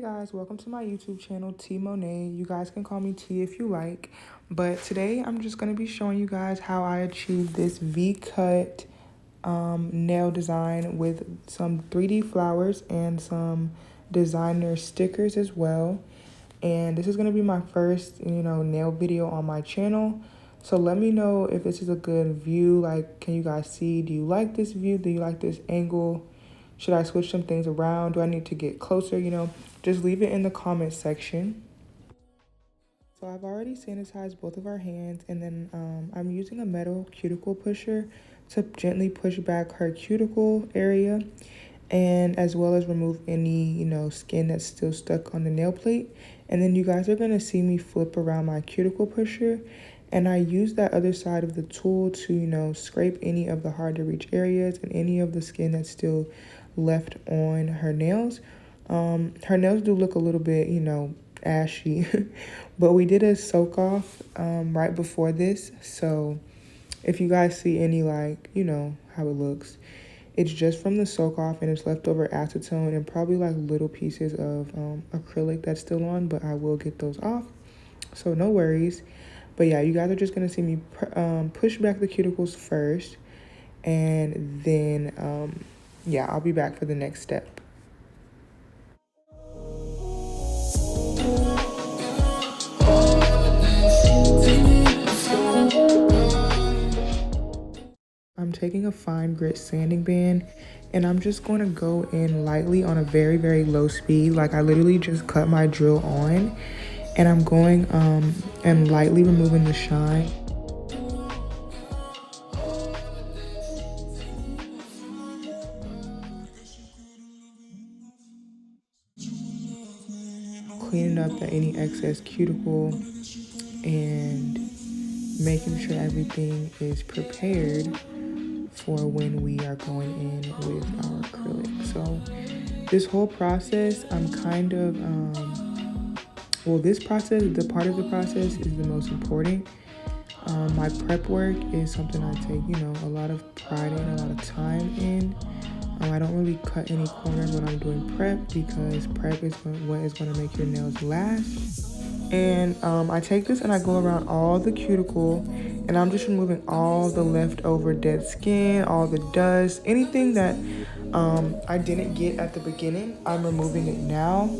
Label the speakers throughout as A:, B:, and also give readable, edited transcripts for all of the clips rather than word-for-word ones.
A: Guys, welcome to my YouTube channel, T Monet. You guys can call me T if you like, but today I'm just going to be showing you guys how I achieved this V-cut nail design with some 3D flowers and some designer stickers as well. And this is going to be my first, nail video on my channel. So let me know if this is a good view. Like, can you guys see? Do you like this view? Do you like this angle? Should I switch some things around? Do I need to get closer? Just leave it in the comment section. So I've already sanitized both of our hands, and then I'm using a metal cuticle pusher to gently push back her cuticle area, and as well as remove any, skin that's still stuck on the nail plate. And then you guys are gonna see me flip around my cuticle pusher, and I use that other side of the tool to, scrape any of the hard to reach areas and any of the skin that's still left on her nails. Her nails do look a little bit, ashy, but we did a soak off right before this. So if you guys see any, how it looks, it's just from the soak off, and it's leftover acetone and probably little pieces of acrylic that's still on, but I will get those off, so no worries. But yeah, you guys are just gonna see me push back the cuticles first, and then yeah, I'll be back for the next step. I'm taking a fine grit sanding band, and I'm just going to go in lightly on a very, very low speed. Like, I literally just cut my drill on, and I'm going and lightly removing the shine. Cleaning up any excess cuticle and making sure everything is prepared for when we are going in with our acrylic. So this whole process, I'm kind of, this process, the part of the process is the most important. My prep work is something I take, a lot of pride in, a lot of time in. I don't really cut any corners when I'm doing prep, because prep is what is going to make your nails last. And I take this and I go around all the cuticle, and I'm just removing all the leftover dead skin, all the dust, anything that I didn't get at the beginning. I'm removing it now.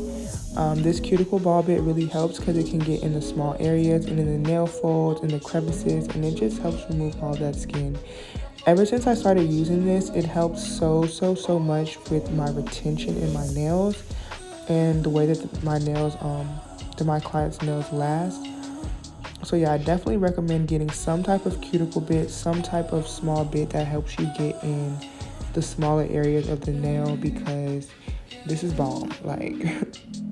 A: This cuticle ball bit really helps because it can get in the small areas and in the nail folds and the crevices, and it just helps remove all that skin. Ever since I started using this, it helps so much with my retention in my nails and the way that my clients' nails last. So yeah, I definitely recommend getting some type of cuticle bit, some type of small bit that helps you get in the smaller areas of the nail, because this is bomb. Like,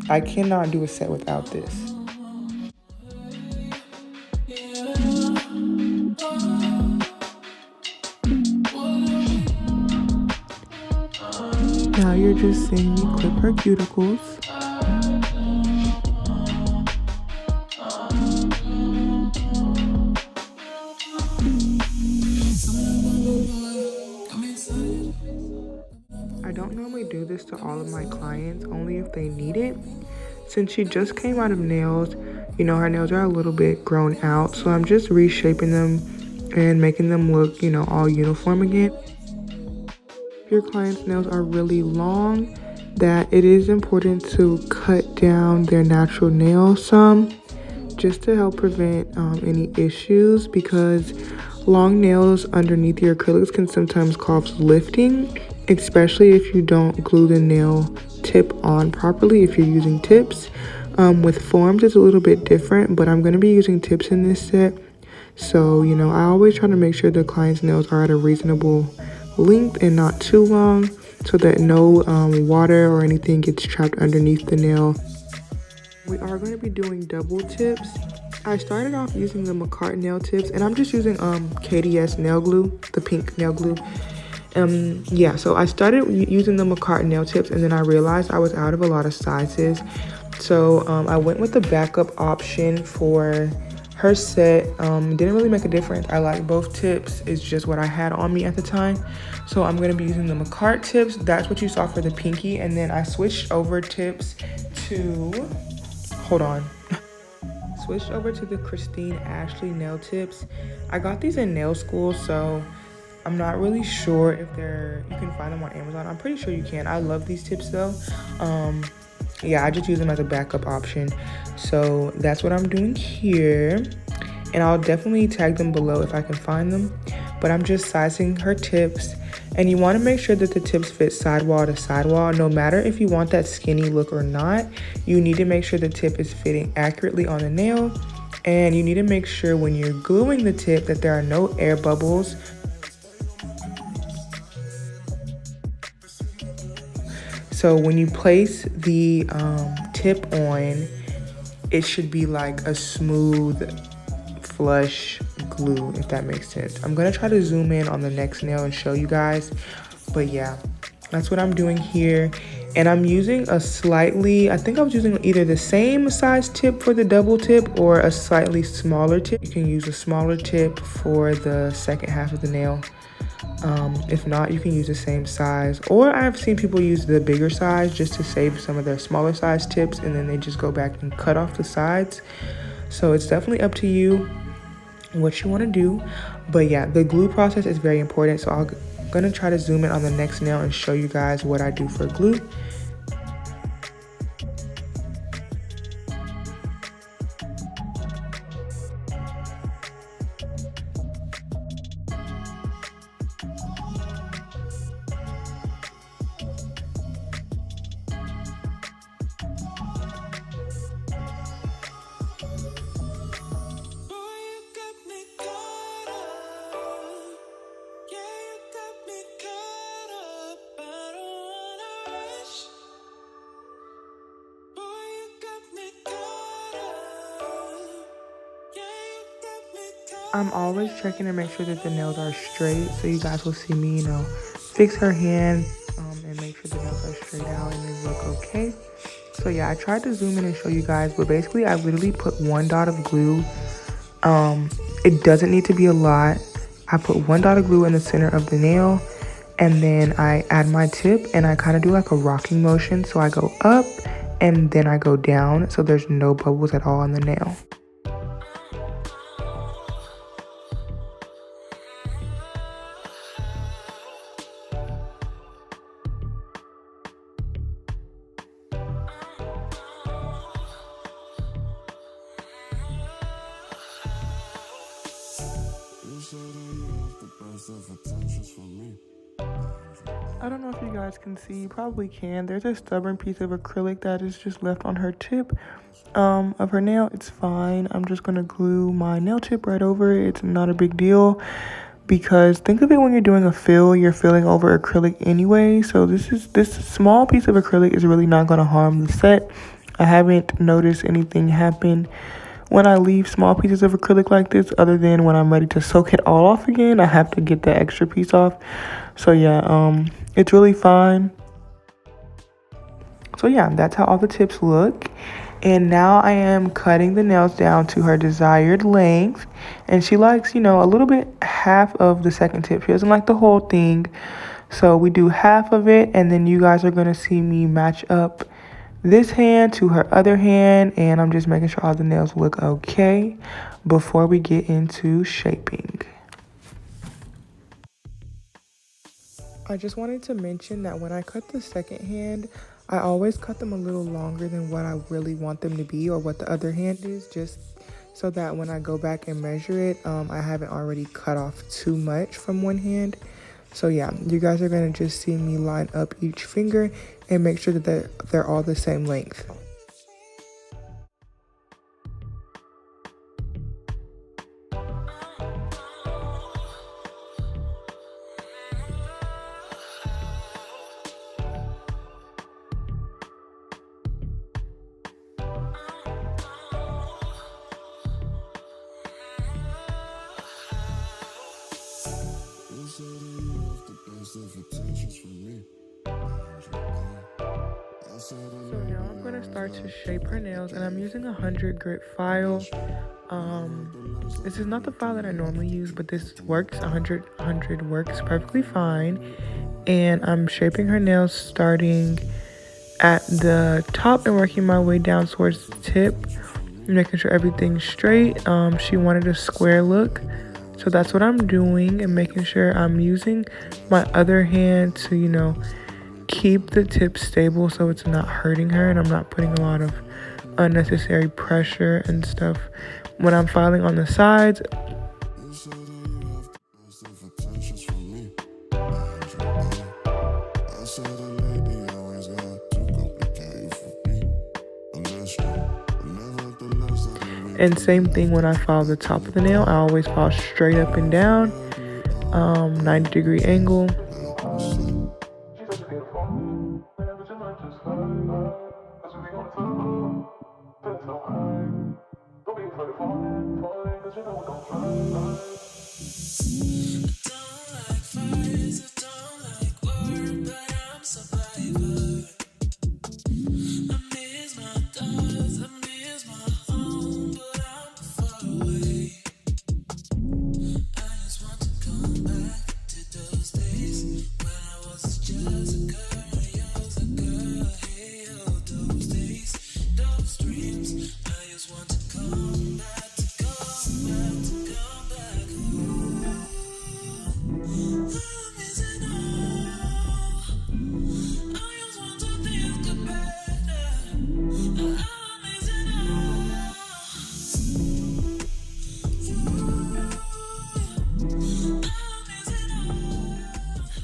A: I cannot do a set without this. Now you're just seeing me clip her cuticles. I don't normally do this to all of my clients, only if they need it. Since she just came out of nails, her nails are a little bit grown out, so I'm just reshaping them and making them look, all uniform again. If your client's nails are really long, that it is important to cut down their natural nails some, just to help prevent any issues, because long nails underneath your acrylics can sometimes cause lifting, especially if you don't glue the nail tip on properly, if you're using tips. With forms, it's a little bit different, but I'm going to be using tips in this set. So, I always try to make sure the client's nails are at a reasonable length and not too long, so that no water or anything gets trapped underneath the nail. We are going to be doing double tips. I started off using the Makart nail tips, and I'm just using KDS nail glue, the pink nail glue. Yeah, so I started using the Makart nail tips, and then I realized I was out of a lot of sizes. So I went with the backup option for her set. Didn't really make a difference. I like both tips. It's just what I had on me at the time. So I'm going to be using the Makart tips. That's what you saw for the pinky. And then I switched over tips to, hold on. Switched over to the Christine Ashley nail tips. I got these in nail school, so I'm not really sure if you can find them on Amazon. I'm pretty sure you can. I love these tips though. Yeah, I just use them as a backup option. So that's what I'm doing here. And I'll definitely tag them below if I can find them. But I'm just sizing her tips. And you want to make sure that the tips fit sidewall to sidewall. No matter if you want that skinny look or not, you need to make sure the tip is fitting accurately on the nail. And you need to make sure when you're gluing the tip that there are no air bubbles. So when you place the tip on, it should be like a smooth, flush glue, if that makes sense. I'm gonna try to zoom in on the next nail and show you guys. But yeah, that's what I'm doing here. And I'm using a slightly, I think I was using either the same size tip for the double tip or a slightly smaller tip. You can use a smaller tip for the second half of the nail. If not, you can use the same size, or I've seen people use the bigger size just to save some of their smaller size tips, and then they just go back and cut off the sides. So it's definitely up to you what you want to do. But yeah, the glue process is very important, so I'm gonna try to zoom in on the next nail and show you guys what I do for glue. I'm always checking to make sure that the nails are straight, so you guys will see me, fix her hand and make sure the nails are straight out and they look okay. So yeah, I tried to zoom in and show you guys, but basically I literally put one dot of glue. It doesn't need to be a lot. I put one dot of glue in the center of the nail, and then I add my tip and I kind of do like a rocking motion. So I go up and then I go down, so there's no bubbles at all on the nail. I don't know if you guys can see, you probably can. There's a stubborn piece of acrylic that is just left on her tip of her nail. It's fine. I'm just gonna glue my nail tip right over it. It's not a big deal, because think of it when you're doing a fill, you're filling over acrylic anyway. So this small piece of acrylic is really not gonna harm the set. I haven't noticed anything happen when I leave small pieces of acrylic like this, other than when I'm ready to soak it all off again, I have to get that extra piece off. So yeah, it's really fine. So yeah, that's how all the tips look. And now I am cutting the nails down to her desired length. And she likes, a little bit half of the second tip. She doesn't like the whole thing. So we do half of it, and then you guys are gonna see me match up this hand to her other hand, and I'm just making sure all the nails look okay before we get into shaping. I just wanted to mention that when I cut the second hand, I always cut them a little longer than what I really want them to be, or what the other hand is, just so that when I go back and measure it, I haven't already cut off too much from one hand. So yeah, you guys are going to just see me line up each finger and make sure that they're all the same length. So now I'm going to start to shape her nails, and I'm using a 100 grit file. This is not the file that I normally use, but this works. 100 works perfectly fine. And I'm shaping her nails starting at the top and working my way down towards the tip, making sure everything's straight. She wanted a square look, so that's what I'm doing, and making sure I'm using my other hand to, you know, keep the tip stable so it's not hurting her, and I'm not putting a lot of unnecessary pressure and stuff when I'm filing on the sides. And same thing when I file the top of the nail, I always file straight up and down, 90-degree angle.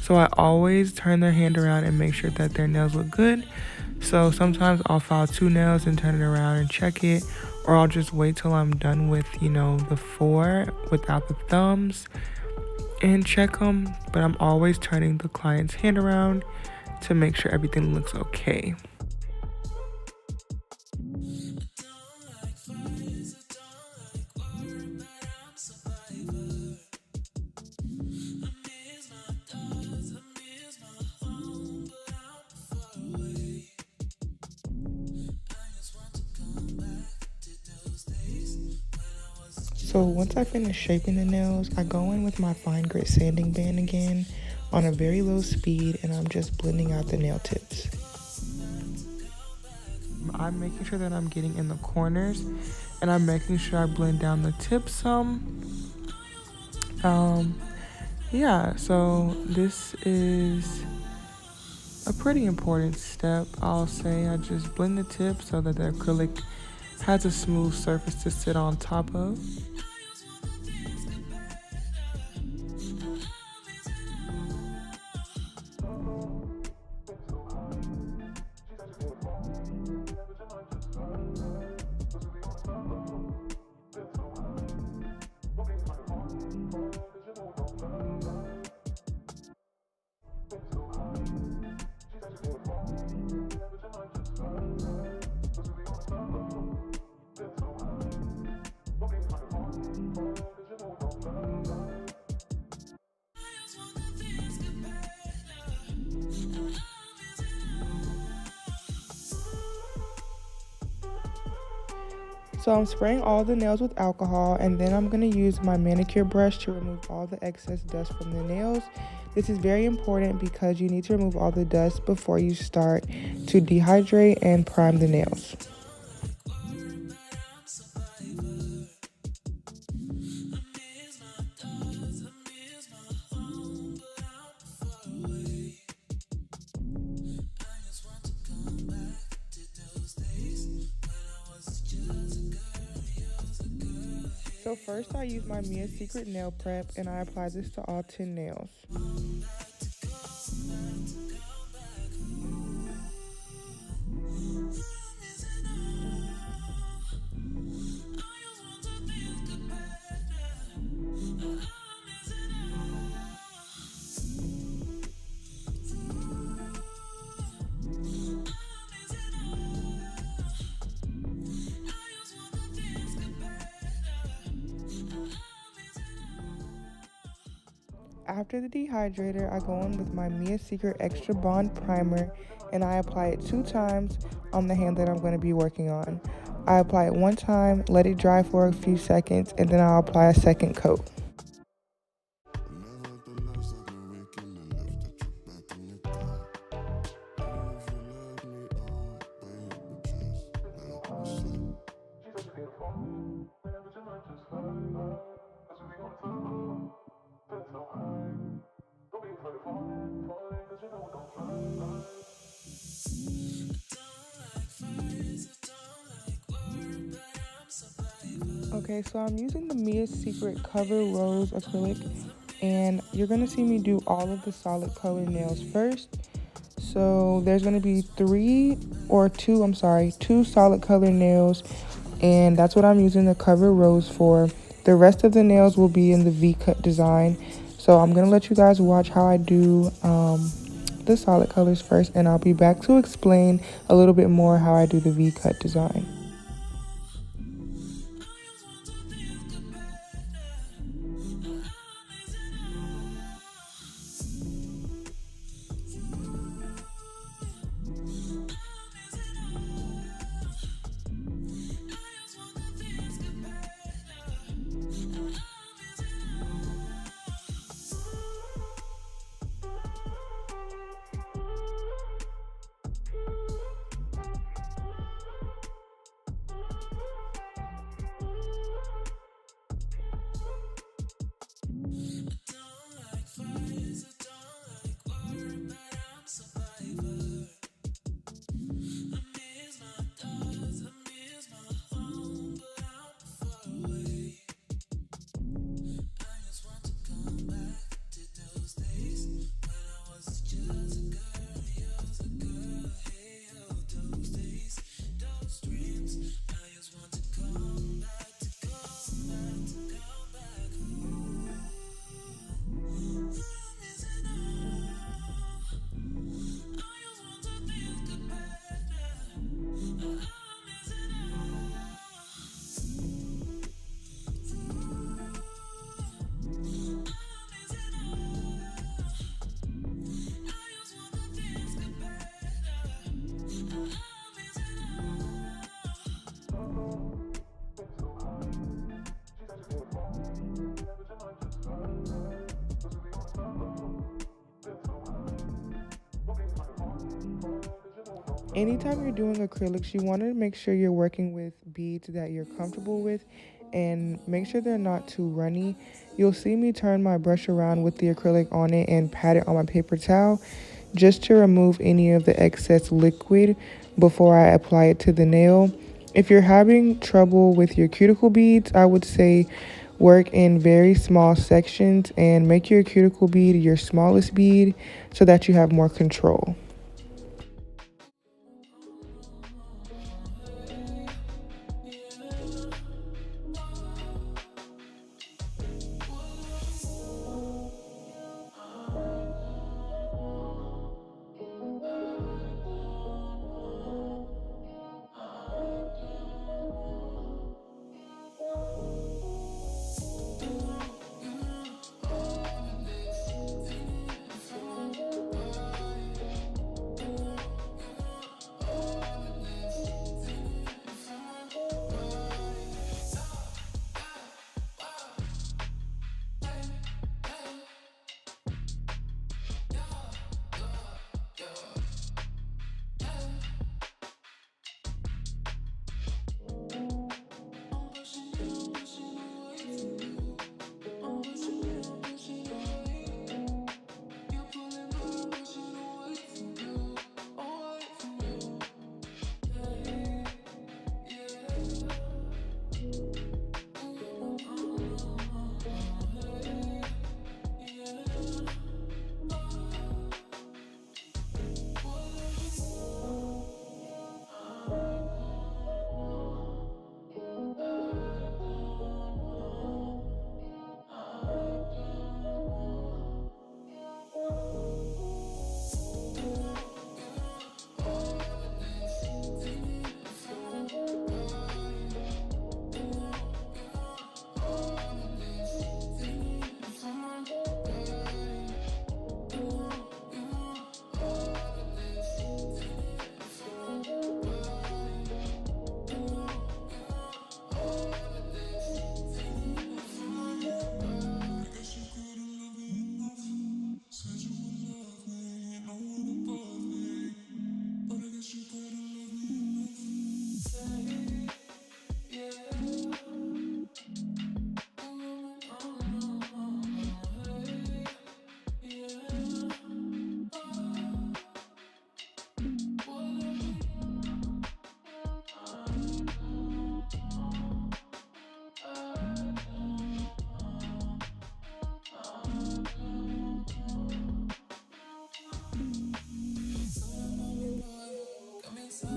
A: So I always turn their hand around and make sure that their nails look good. So sometimes I'll file 2 nails and turn it around and check it, or I'll just wait till I'm done with, you know, the 4 without the thumbs and check them. But I'm always turning the client's hand around to make sure everything looks okay. So once I finish shaping the nails, I go in with my fine grit sanding band again on a very low speed, and I'm just blending out the nail tips. I'm making sure that I'm getting in the corners, and I'm making sure I blend down the tips some. Yeah, so this is a pretty important step, I'll say. I just blend the tip so that the acrylic has a smooth surface to sit on top of. So I'm spraying all the nails with alcohol, and then I'm going to use my manicure brush to remove all the excess dust from the nails. This is very important because you need to remove all the dust before you start to dehydrate and prime the nails. So first I use my Mia Secret nail prep, and I apply this to all 10 nails. After the dehydrator, I go in with my Mia Secret Extra Bond Primer, and I apply it 2 times on the hand that I'm going to be working on. I apply it 1 time, let it dry for a few seconds, and then I'll apply a second coat. Okay, so I'm using the Mia's Secret Cover Rose acrylic, and you're gonna see me do all of the solid color nails first. So there's gonna be two solid color nails, and that's what I'm using the Cover Rose for. The rest of the nails will be in the V Cut design. So I'm gonna let you guys watch how I do the solid colors first, and I'll be back to explain a little bit more how I do the V Cut design. Anytime you're doing acrylics, you want to make sure you're working with beads that you're comfortable with, and make sure they're not too runny. You'll see me turn my brush around with the acrylic on it and pat it on my paper towel just to remove any of the excess liquid before I apply it to the nail. If you're having trouble with your cuticle beads, I would say work in very small sections and make your cuticle bead your smallest bead so that you have more control. So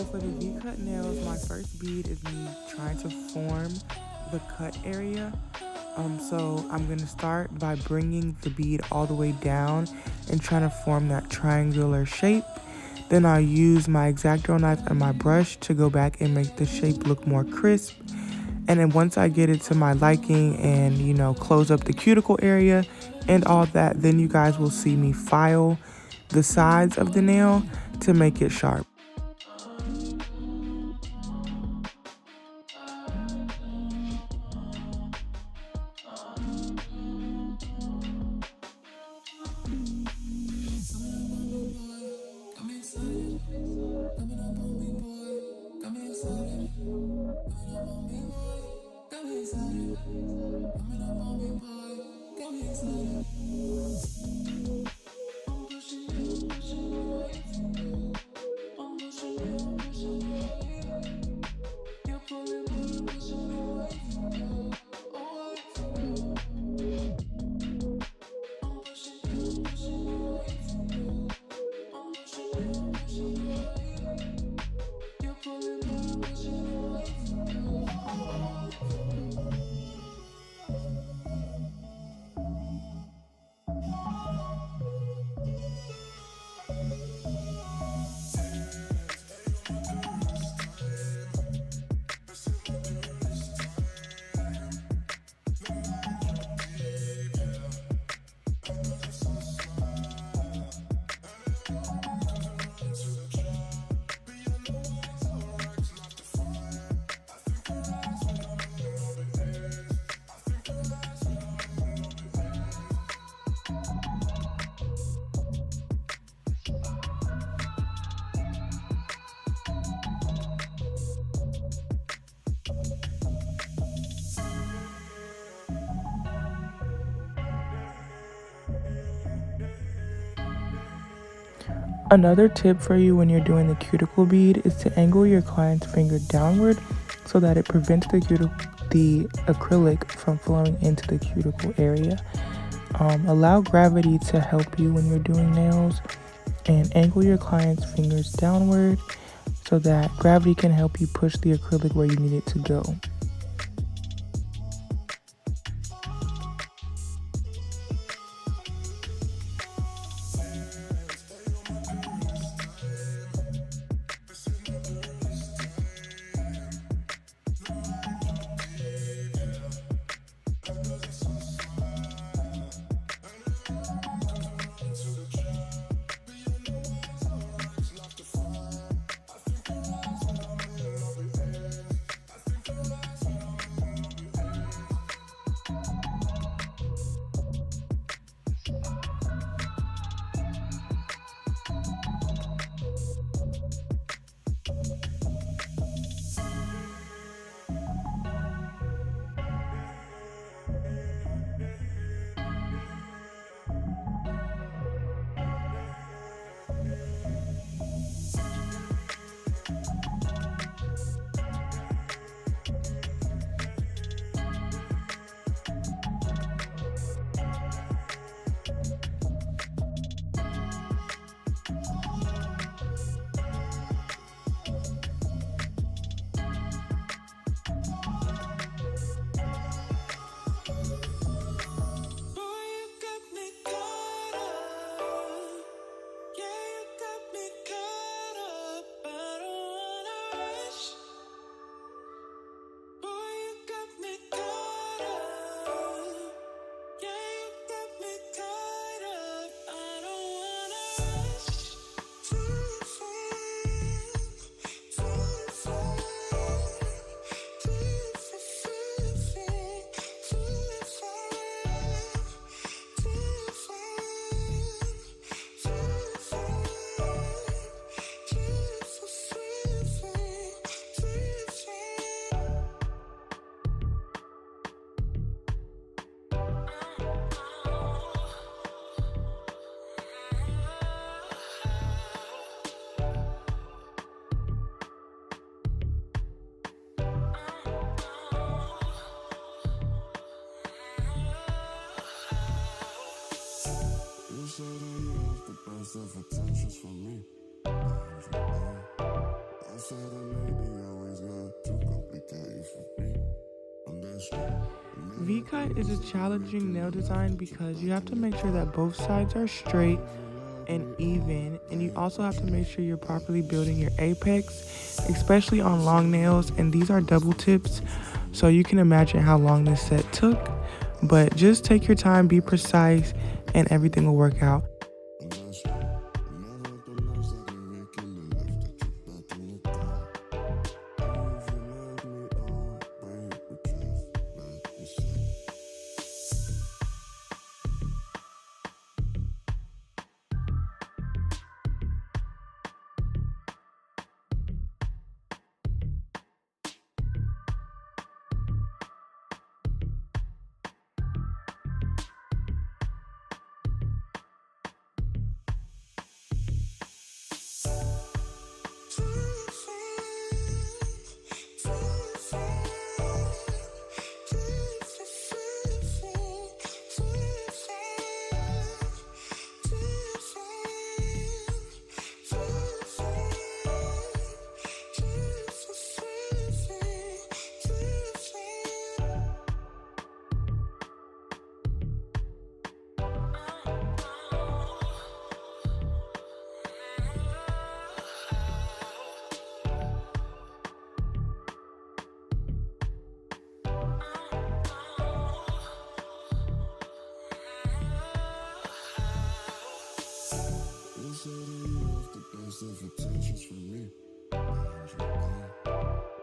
A: for the V Cut nails, my first bead is me trying to form the cut area. So I'm gonna start by bringing the bead all the way down and trying to form that triangular shape. Then I'll use my X-Acto knife and my brush to go back and make the shape look more crisp. And then once I get it to my liking and, you know, close up the cuticle area and all that, then you guys will see me file the sides of the nail to make it sharp. Another tip for you when you're doing the cuticle bead is to angle your client's finger downward so that it prevents the acrylic from flowing into the cuticle area. Allow gravity to help you when you're doing nails, and angle your client's fingers downward so that gravity can help you push the acrylic where you need it to go.
B: say that you have the best of intentions for me. I said a lady always got too complicated for me.
A: V Cut is a challenging nail design because you have to make sure that both sides are straight and even, and you also have to make sure you're properly building your apex, especially on long nails, and these are double tips, so you can imagine how long this set took. But just take your time, be precise, and everything will work out.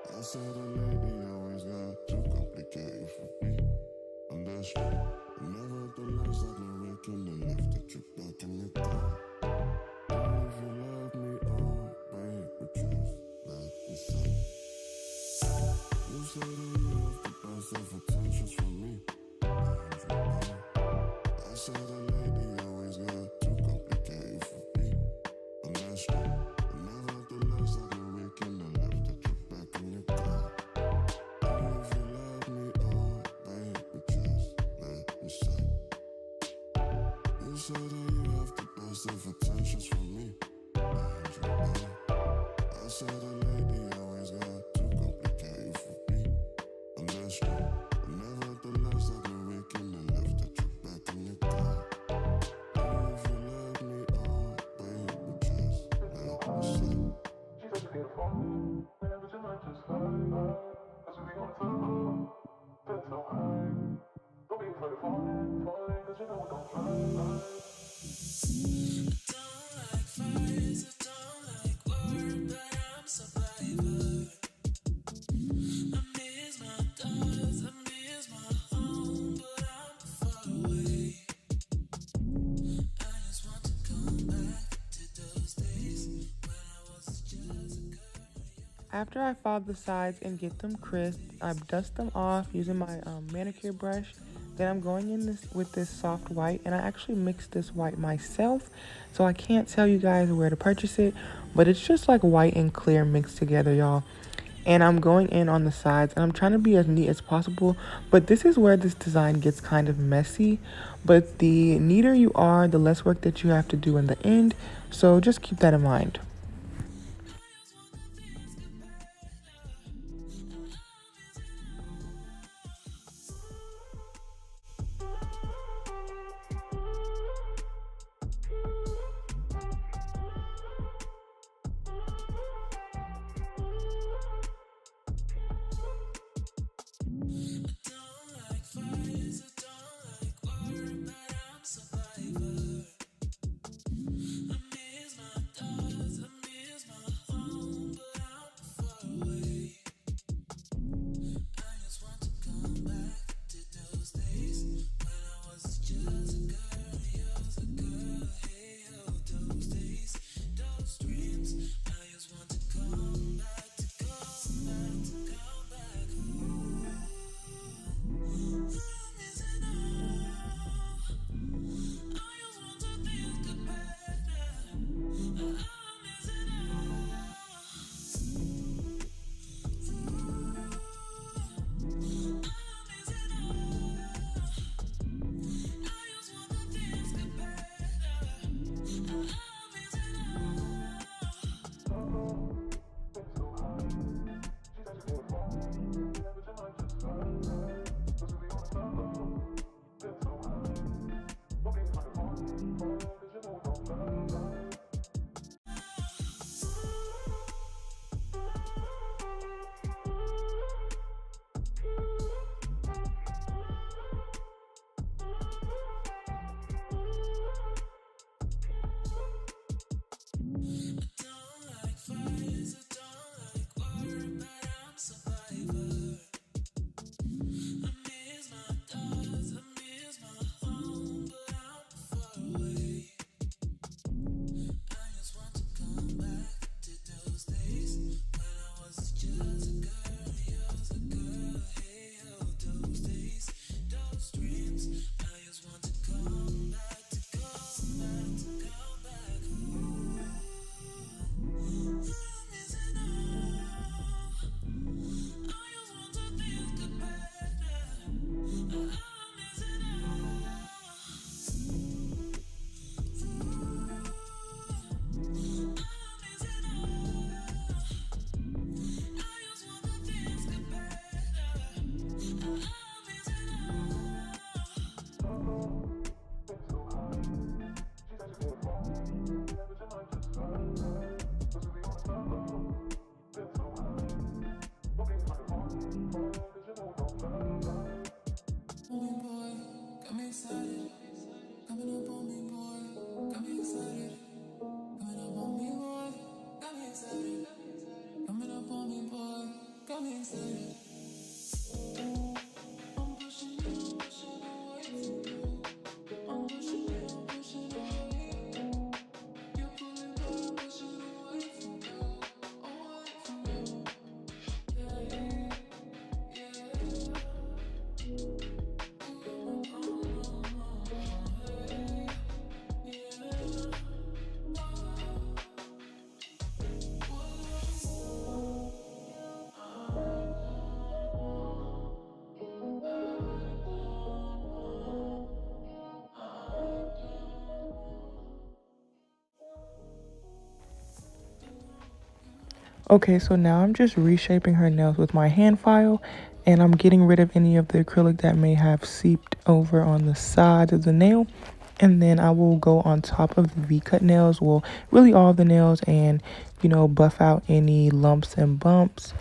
B: I said a lady always got too complicated for me. And that's true. Nevertheless, I've been waking and left at your back in the car. If you love me, oh, babe, but just let me say. You say that you have the best of intentions for me. I said a lady always got too complicated for me. And that's true. Nevertheless, I've been waking and left at your back in the car. If you love me, oh, babe, but just let me say. You say that you have the best of intentions for me. I said a lady always got too complicated for me. And that's true. Nevertheless, I've been waking and left at your back in the car. If you love me, oh, babe, but just let me say.
C: She's such a beautiful. Whenever you might just fly. Cause we be on the floor. Feeling so high. Don't be afraid of falling. Cause you know we gon' fly.
B: Don't like fires, I don't like war, but I'm survivor. I miss my dogs, I miss my home, but I'm far away. I just want to come back to those days when I was just a girl.
A: After I file the sides and get them crisp, I dust them off using my manicure brush. Then I'm going in with this soft white, and I actually mixed this white myself, so I can't tell you guys where to purchase it, but it's just like white and clear mixed together, y'all. And I'm going in on the sides, and I'm trying to be as neat as possible, but this is where this design gets kind of messy. But the neater you are, the less work that you have to do in the end, so just keep that in mind.
B: I miss my dogs, I
A: Okay, so now I'm just reshaping her nails with my hand file, and I'm getting rid of any of the acrylic that may have seeped over on the sides of the nail. And then I will go on top of the V-cut nails, well, really all of the nails, and, buff out any lumps and bumps.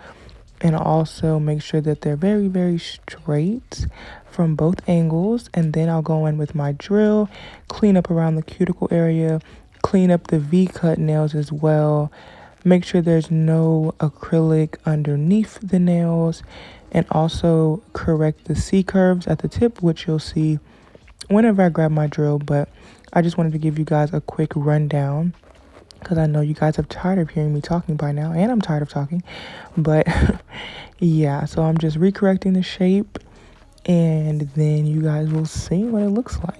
A: And also make sure that they're very, very straight from both angles. And then I'll go in with my drill, clean up around the cuticle area, clean up the V-cut nails as well. Make sure there's no acrylic underneath the nails, and also correct the C-curves at the tip, which you'll see whenever I grab my drill. But I just wanted to give you guys a quick rundown because I know you guys are tired of hearing me talking by now, and I'm tired of talking. But yeah, so I'm just recorrecting the shape, and then you guys will see what it looks like.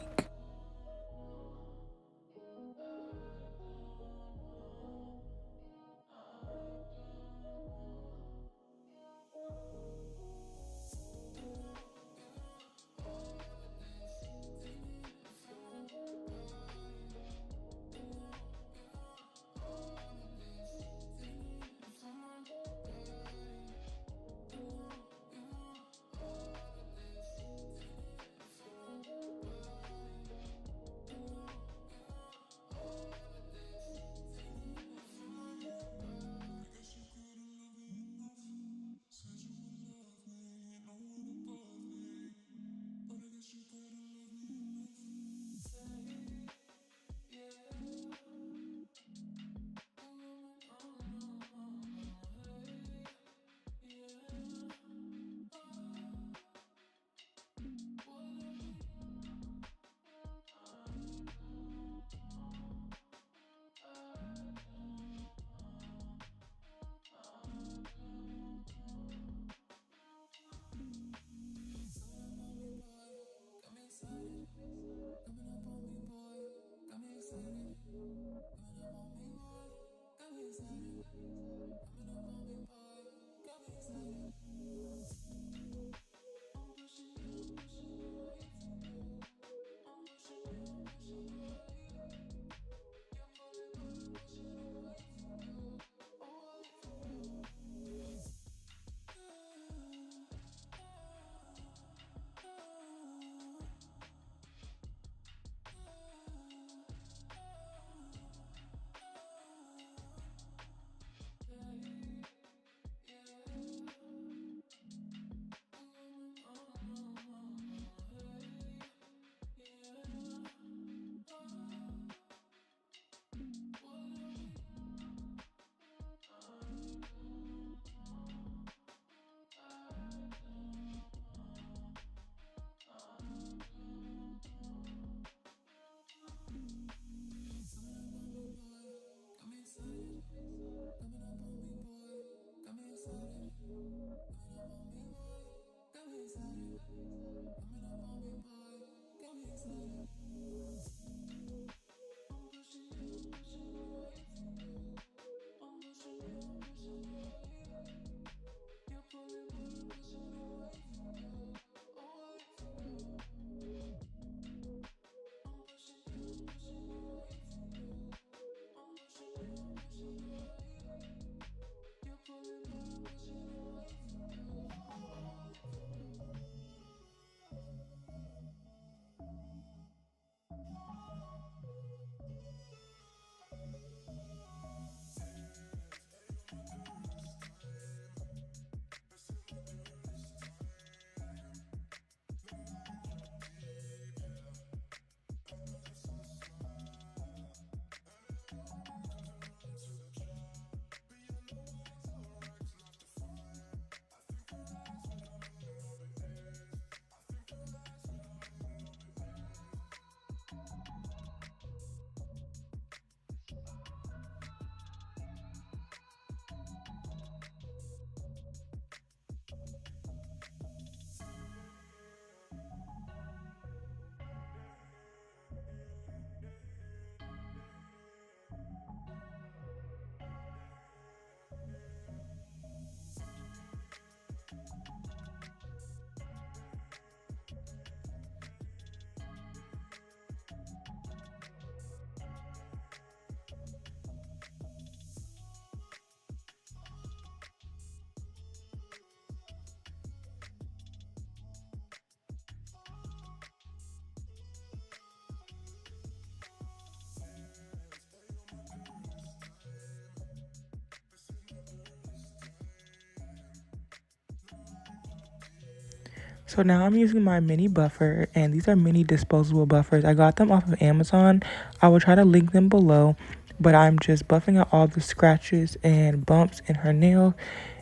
A: So now I'm using my mini buffer, and these are mini disposable buffers. I got them off of Amazon. I will try to link them below, but I'm just buffing out all the scratches and bumps in her nail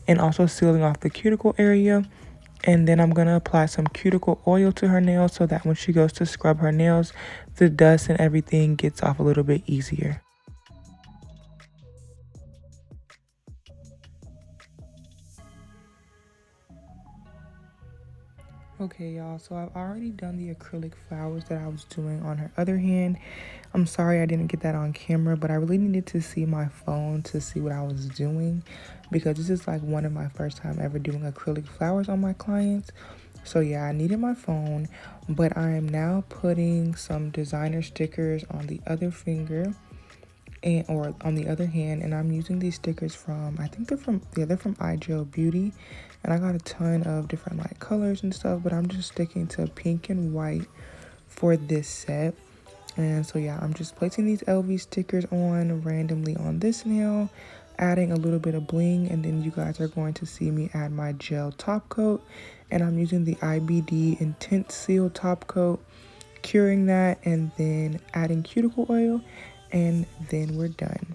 A: and also sealing off the cuticle area. And then I'm going to apply some cuticle oil to her nails so that when she goes to scrub her nails, the dust and everything gets off a little bit easier. Okay, y'all, so I've already done the acrylic flowers that I was doing on her other hand. I'm sorry I didn't get that on camera, but I really needed to see my phone to see what I was doing because this is like one of my first time ever doing acrylic flowers on my clients. So yeah, I needed my phone, but I am now putting some designer stickers on the other finger and or on the other hand, and I'm using these stickers from, I think they're from iGel Beauty, and I got a ton of different like colors and stuff, but I'm just sticking to pink and white for this set. And so yeah, I'm just placing these LV stickers on randomly on this nail, adding a little bit of bling, and then you guys are going to see me add my gel top coat, and I'm using the IBD Intense Seal top coat, curing that, and then adding cuticle oil, and then we're done.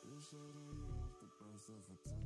B: You said that you have the best of a time.